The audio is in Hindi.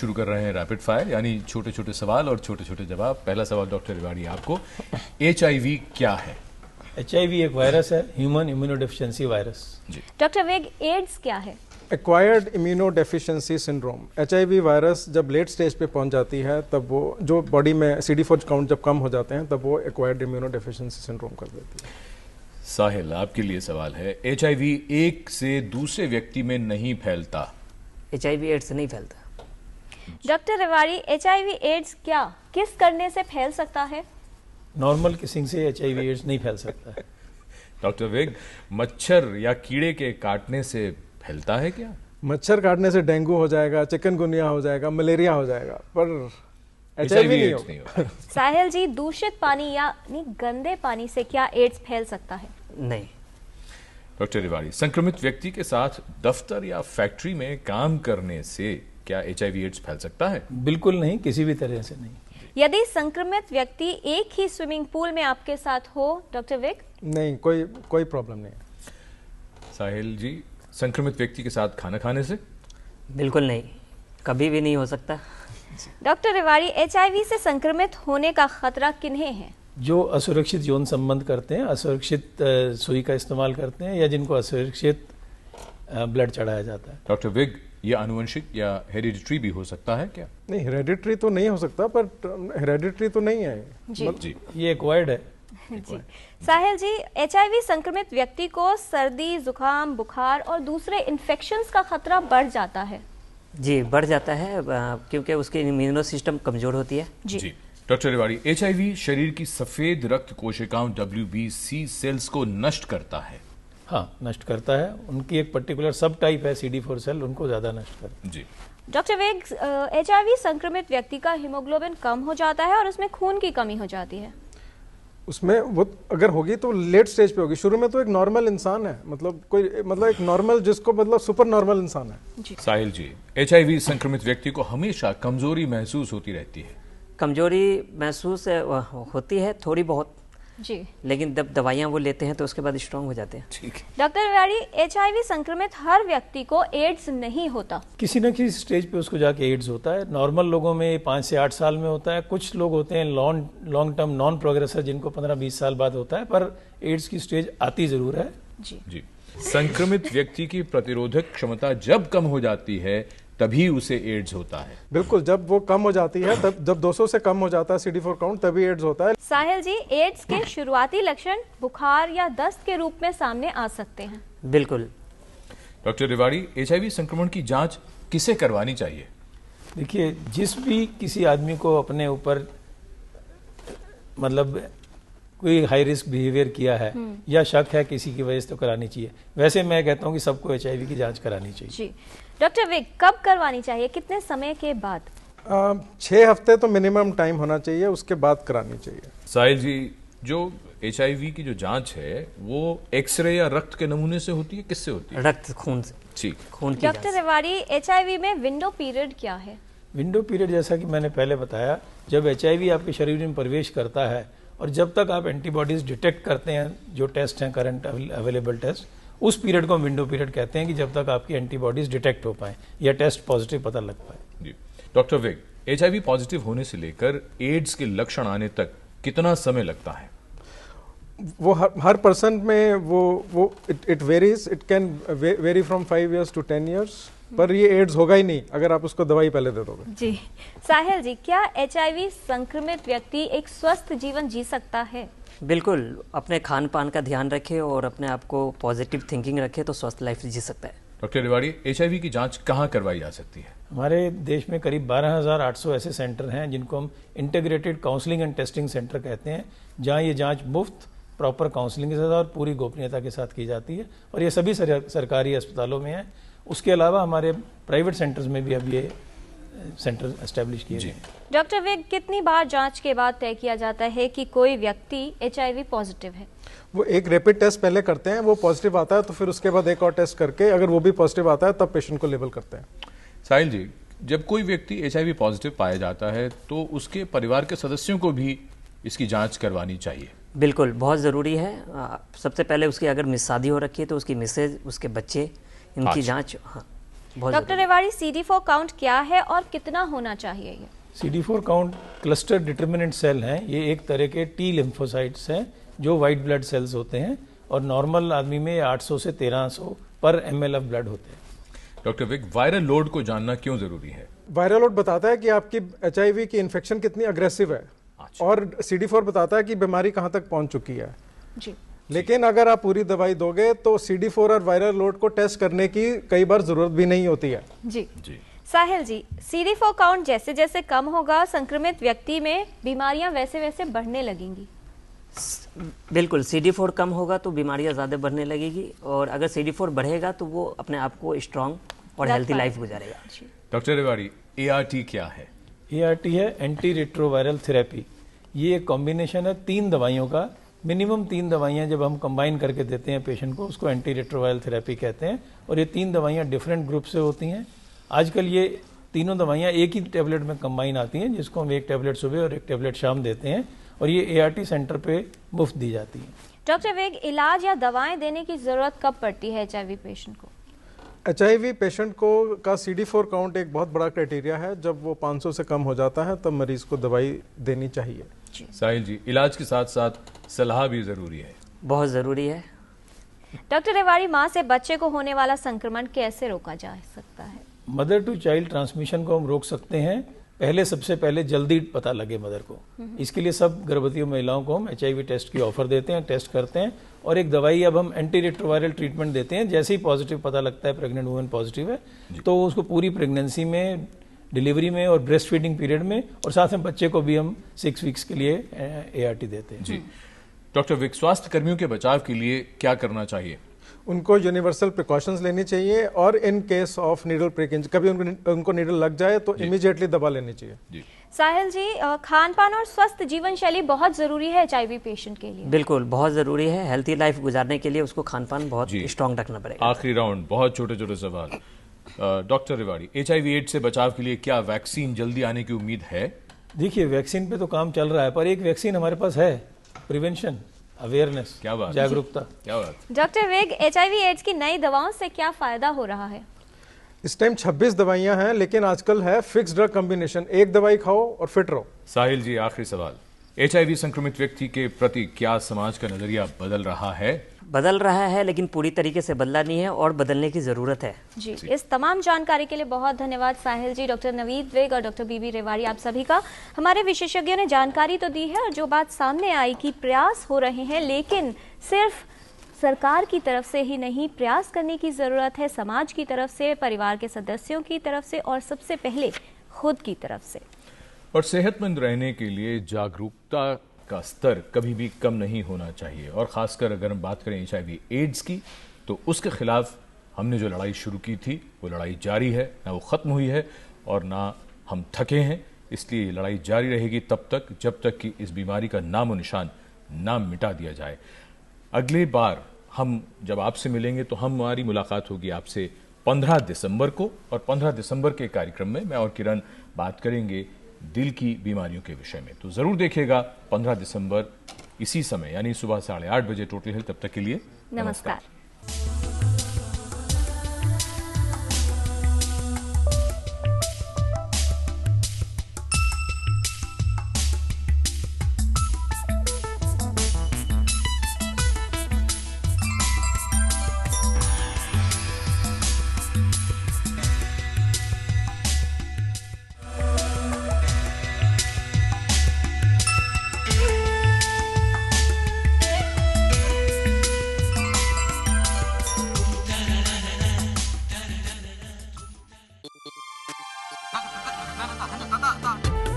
शुरू कर रहे हैं रैपिड फायर, यानी छोटे छोटे सवाल और छोटे छोटे जवाब। पहला सवाल डॉक्टर रिवाड़ी आपको, HIV क्या है? HIV एक वायरस है, ह्यूमन इम्यूनोडेफिशिएंसी वायरस। जी। डॉक्टर वेग, एड्स क्या है? Acquired immunodeficiency syndrome. HIV virus जब लेट स्टेज पे पहुंच जाती है तब वो जो बॉडी में CD4 काउंट जब कम हो जाते हैं तब वो एक्वायर्ड इम्यूनोडेफिशिएंसी सिंड्रोम कर देती है। साहिल, आपके लिए सवाल है, HIV एक से दूसरे व्यक्ति में नहीं फैलता। HIV एड्स से नहीं फैलता। डॉक्टर रिवाड़ी, HIV एड्स क्या किस करने से फैल सकता है? नॉर्मल किसिंग से HIV एड्स नहीं फैल सकता है। डॉक्टर वेग, मच्छर या कीड़े के काटने से फैलता है क्या? मच्छर काटने से डेंगू हो जाएगा, चिकनगुनिया हो जाएगा, मलेरिया हो जाएगा, पर HIV नहीं एड्स होगा। नहीं होगा। साहिल जी, दूषित पानी यानी गंदे पानी से क्या एड्स फैल सकता है? नहीं। डॉक्टर रिवाड़ी, संक्रमित व्यक्ति के साथ दफ्तर या फैक्ट्री में काम करने से क्या HIV एड्स फैल सकता है? बिल्कुल नहीं, किसी भी तरह से नहीं। यदि संक्रमित व्यक्ति एक ही स्विमिंग पूल में आपके साथ हो, डॉक्टर वेग? नहीं, कोई प्रॉब्लम नहीं है। साहिल जी, संक्रमित व्यक्ति के साथ खाना खाने से? बिल्कुल नहीं, कभी भी नहीं हो सकता। डॉक्टर रिवाड़ी, HIV से संक्रमित होने का खतरा किन्हें है? जो असुरक्षित यौन संबंध करते हैं, असुरक्षित सुई का इस्तेमाल करते हैं, या जिनको असुरक्षित ब्लड चढ़ाया जाता है। डॉक्टर विग, ये आनुवंशिक या हेरिडिटरी भी हो सकता है क्या? नहीं, हेरिडिटरी तो नहीं हो सकता, पर हेरिडिटरी तो नहीं है जी। ये एक्वायर्ड है। जी। साहिल जी, HIV संक्रमित व्यक्ति को सर्दी, जुकाम, बुखार और दूसरे इन्फेक्शंस का खतरा बढ़ जाता है। जी, बढ़ जाता है क्योंकि उसकी इम्यूनो सिस्टम कमजोर होती है। जी। डॉक्टर रिवाड़ी, HIV शरीर की सफेद रक्त कोशिकाओं WBC सेल्स को नष्ट करता है। हाँ, नष्ट करता है। उनकी एक पर्टिकुलर सब टाइप है CD4 सेल, उनको ज्यादा नष्ट करता है। जी। डॉक्टर वेग, HIV संक्रमित व्यक्ति का हीमोग्लोबिन कम हो जाता है और उसमें खून की कमी हो जाती है। उसमें वो अगर होगी तो लेट स्टेज पे होगी। शुरू में तो एक नॉर्मल इंसान है, मतलब एक नॉर्मल, जिसको मतलब सुपर नॉर्मल इंसान है। जी। साहिल जी, HIV संक्रमित व्यक्ति को हमेशा कमजोरी महसूस होती रहती है। कमजोरी महसूस होती है थोड़ी बहुत जी, लेकिन जब दवाइयाँ वो लेते हैं तो उसके बाद स्ट्रांग हो जाते हैं। ठीक है। डॉक्टर रिवाड़ी, HIV संक्रमित हर व्यक्ति को एड्स नहीं होता। किसी न किसी स्टेज पे उसको जाके एड्स होता है। नॉर्मल लोगों में 5 से 8 साल में होता है। कुछ लोग होते हैं लॉन्ग टर्म नॉन प्रोग्रेसर, जिनको 15-20 साल बाद होता है, पर एड्स की स्टेज आती जरूर है। जी। संक्रमित व्यक्ति की प्रतिरोधक क्षमता जब कम हो जाती है तभी उसे एड्स होता है। बिल्कुल, जब वो कम हो जाती है, तब जब 200 से कम हो जाता है CD4 काउंट, तभी एड्स होता है। साहिल जी, एड्स के शुरुआती लक्षण बुखार या दस्त के रूप में सामने आ सकते हैं। बिल्कुल। डॉक्टर रिवाड़ी, HIV संक्रमण की जांच किसे करवानी चाहिए? देखिए, जिस भी किसी आदमी को अपने ऊपर मतलब कोई हाई रिस्क बिहेवियर किया है या शक है किसी की वजह से, तो करानी चाहिए। वैसे मैं कहता हूँ कि सबको HIV की जांच करानी चाहिए। जी। डॉक्टर विग, कब करवानी चाहिए, कितने समय के बाद? 6 हफ्ते तो मिनिमम टाइम होना चाहिए, उसके बाद करानी चाहिए। साहिल जी, जो HIV की जो जांच है वो एक्सरे या रक्त के नमूने से होती है, किससे होती है? रक्त, खून से। ठीक। खून की डॉक्टर रिवाड़ी, HIV में विंडो पीरियड क्या है? विंडो पीरियड, जैसा कि मैंने पहले बताया, जब HIV आपके शरीर में प्रवेश करता है और जब तक आप एंटीबॉडीज डिटेक्ट करते हैं, जो टेस्ट हैं करंट अवेलेबल टेस्ट, उस पीरियड को हम विंडो पीरियड कहते हैं, कि जब तक आपकी एंटीबॉडीज डिटेक्ट हो पाए या टेस्ट पॉजिटिव पता लग पाए। जी। डॉक्टर विग, HIV पॉजिटिव होने से लेकर एड्स के लक्षण आने तक कितना समय लगता है? वो हर पर्सन में वो it varies, it can very from 5 years to 10 years, पर ये एड्स होगा ही नहीं अगर आप उसको दवाई पहले दे दोगे। जी। साहिल जी, क्या HIV संक्रमित व्यक्ति एक स्वस्थ जीवन जी सकता है? बिल्कुल, अपने खान पान का ध्यान रखे और अपने आप को पॉजिटिव थिंकिंग रखे तो स्वस्थ लाइफ जी सकता है। डॉक्टर रिवाड़ी, HIV की जांच कहाँ करवाई जा सकती है? हमारे देश में करीब 12,800 ऐसे सेंटर हैं जिनको हम integrated counselling and testing centre कहते हैं, जहाँ ये जांच मुफ्त, प्रॉपर काउंसलिंग के साथ और पूरी गोपनीयता के साथ की जाती है, और ये सभी सरकारी अस्पतालों में है। उसके अलावा हमारे प्राइवेट सेंटर्स में भी अब ये सेंटर एस्टेब्लिश किए गए। डॉक्टर विग, कितनी बार जांच के बाद तय किया जाता है कि कोई व्यक्ति HIV पॉजिटिव है? वो एक रैपिड टेस्ट पहले करते हैं, वो पॉजिटिव आता है तो फिर उसके बाद एक और टेस्ट करके, अगर वो भी पॉजिटिव आता है तब पेशेंट को लेबल करते हैं। साहिल जी, जब कोई व्यक्ति HIV पॉजिटिव पाया जाता है तो उसके परिवार के सदस्यों को भी इसकी जांच करवानी चाहिए। बिल्कुल, बहुत ज़रूरी है। सबसे पहले उसकी अगर शादी हो रखी है तो उसकी मिसेज, उसके बच्चे, इनकी जांच। हाँ। बहुत डॉक्टर रेवाड़ी, CD4 काउंट क्या है और कितना होना चाहिए ये? CD4 count cluster determinant cell हैं। ये एक तरह के टी लिम्फोसाइट्स हैं जो वाइट ब्लड सेल्स होते हैं और नॉर्मल आदमी में 800 से 1300 पर ml ऑफ ब्लड होते हैं। डॉक्टर विक, वायरल लोड को जानना क्यों जरूरी है? वायरल लोड बताता है कि आपकी HIV की इन्फेक्शन कितनी अग्रेसिव है और CD4 बताता है कि बीमारी कहाँ तक पहुँच चुकी है जी। लेकिन अगर आप पूरी दवाई दोगे तो CD4 और वायरल लोड को टेस्ट करने की कई बार जरूरत भी नहीं होती है। जी साहिल जी, CD4 काउंट जैसे जैसे कम होगा संक्रमित व्यक्ति में बीमारियां वैसे वैसे बढ़ने लगेंगी। बिल्कुल, CD4 कम होगा तो बीमारियां ज़्यादा बढ़ने लगेगी और अगर CD4 बढ़ेगा तो वो अपने आप को स्ट्रांग और हेल्थी लाइफ गुजारेगा। डॉक्टर रेवाड़ी, ART क्या है? ART है एंटी रेट्रोवायरल थेरेपी। ये एक कॉम्बिनेशन है 3 दवाइयों का। मिनिमम 3 दवाइयाँ जब हम कंबाइन करके देते हैं पेशेंट को, उसको एंटी रेट्रोवायरल थेरेपी कहते हैं। और ये 3 दवाइयाँ डिफरेंट ग्रुप से होती हैं। आजकल ये तीनों दवाइयाँ एक ही टैबलेट में कंबाइन आती हैं, जिसको हम एक टैबलेट सुबह और एक टैबलेट शाम देते हैं और ये ART सेंटर पे मुफ्त दी जाती है। डॉक्टर वेग, इलाज या दवाएं देने की जरूरत कब पड़ती है HIV पेशेंट को? HIV पेशेंट को का CD4 काउंट एक बहुत बड़ा क्राइटेरिया है। जब वो 500 से कम हो जाता है तब मरीज को दवाई देनी चाहिए। साहिल जी, इलाज के साथ साथ सलाह भी जरूरी है। बहुत ज़रूरी है। डॉक्टर रेवाड़ी, माँ से बच्चे को होने वाला संक्रमण कैसे रोका जा सकता है? मदर टू चाइल्ड ट्रांसमिशन को हम रोक सकते हैं। सबसे पहले जल्दी पता लगे मदर को। इसके लिए सब गर्भवती महिलाओं को हम HIV टेस्ट की ऑफर देते हैं, टेस्ट करते हैं और एक दवाई अब हम एंटी रेट्रोवायरल ट्रीटमेंट देते हैं। जैसे ही पॉजिटिव पता लगता है प्रेग्नेंट वुमन पॉजिटिव है तो उसको पूरी प्रेगनेंसी में, डिलीवरी में और ब्रेस्ट फीडिंग पीरियड में और साथ में बच्चे को भी हम 6 वीक्स के लिए ART देते हैं। जी डॉक्टर विक, स्वास्थ्य कर्मियों के बचाव के लिए क्या करना चाहिए? उनको यूनिवर्सल प्रिकॉशंस लेनी चाहिए और in case of needle prick, कभी उनको नीडल लग जाए तो इमीडिएटली दवा लेनी चाहिए। जी साहिल जी, खान पान और स्वस्थ जीवन शैली बहुत जरूरी है HIV पेशेंट के लिए। बिल्कुल, बहुत ज़रूरी है। हेल्थी लाइफ गुजारने के लिए उसको खान पान बहुत स्ट्रांग रखना पड़ेगा। आखिरी राउंड, बहुत छोटे छोटे सवाल। डॉक्टर रेवाड़ी, HIV/AIDS से बचाव के लिए क्या वैक्सीन जल्दी आने की उम्मीद है? देखिए, वैक्सीन पे तो काम चल रहा है पर एक वैक्सीन हमारे पास है, प्रिवेंशन, अवेयरनेस, क्या बात, जागरूकता। क्या बात। डॉक्टर वेग, HIV/AIDS की नई दवाओं से क्या फायदा हो रहा है? इस टाइम 26 दवाइयां हैं लेकिन आजकल है फिक्स ड्रग कॉम्बिनेशन, एक दवाई खाओ और फिट रहो। साहिल जी, आखिरी सवाल, HIV संक्रमित व्यक्ति के प्रति क्या समाज का नजरिया बदल रहा है? बदल रहा है लेकिन पूरी तरीके से बदला नहीं है और बदलने की ज़रूरत है। जी, इस तमाम जानकारी के लिए बहुत धन्यवाद साहिल जी, डॉक्टर नवीद वेग और डॉक्टर बीबी रेवाड़ी, आप सभी का। हमारे विशेषज्ञों ने जानकारी तो दी है और जो बात सामने आई कि प्रयास हो रहे हैं, लेकिन सिर्फ सरकार की तरफ से ही नहीं, प्रयास करने की ज़रूरत है समाज की तरफ से, परिवार के सदस्यों की तरफ से और सबसे पहले खुद की तरफ से। और सेहतमंद रहने के लिए जागरूकता का स्तर कभी भी कम नहीं होना चाहिए। और खासकर अगर हम बात करें HIV/AIDS की, तो उसके खिलाफ हमने जो लड़ाई शुरू की थी वो लड़ाई जारी है, ना वो ख़त्म हुई है और ना हम थके हैं। इसलिए ये लड़ाई जारी रहेगी तब तक जब तक कि इस बीमारी का नामो निशान ना मिटा दिया जाए। अगली बार हम जब आपसे मिलेंगे तो हमारी मुलाकात होगी आपसे 15 दिसंबर को, और 15 दिसंबर के कार्यक्रम में मैं और किरण बात करेंगे दिल की बीमारियों के विषय में। तो जरूर देखिएगा 15 दिसंबर इसी समय, यानी सुबह 8:30 बजे टोटल हेल्थ। तब तक के लिए नमस्कार। Tata.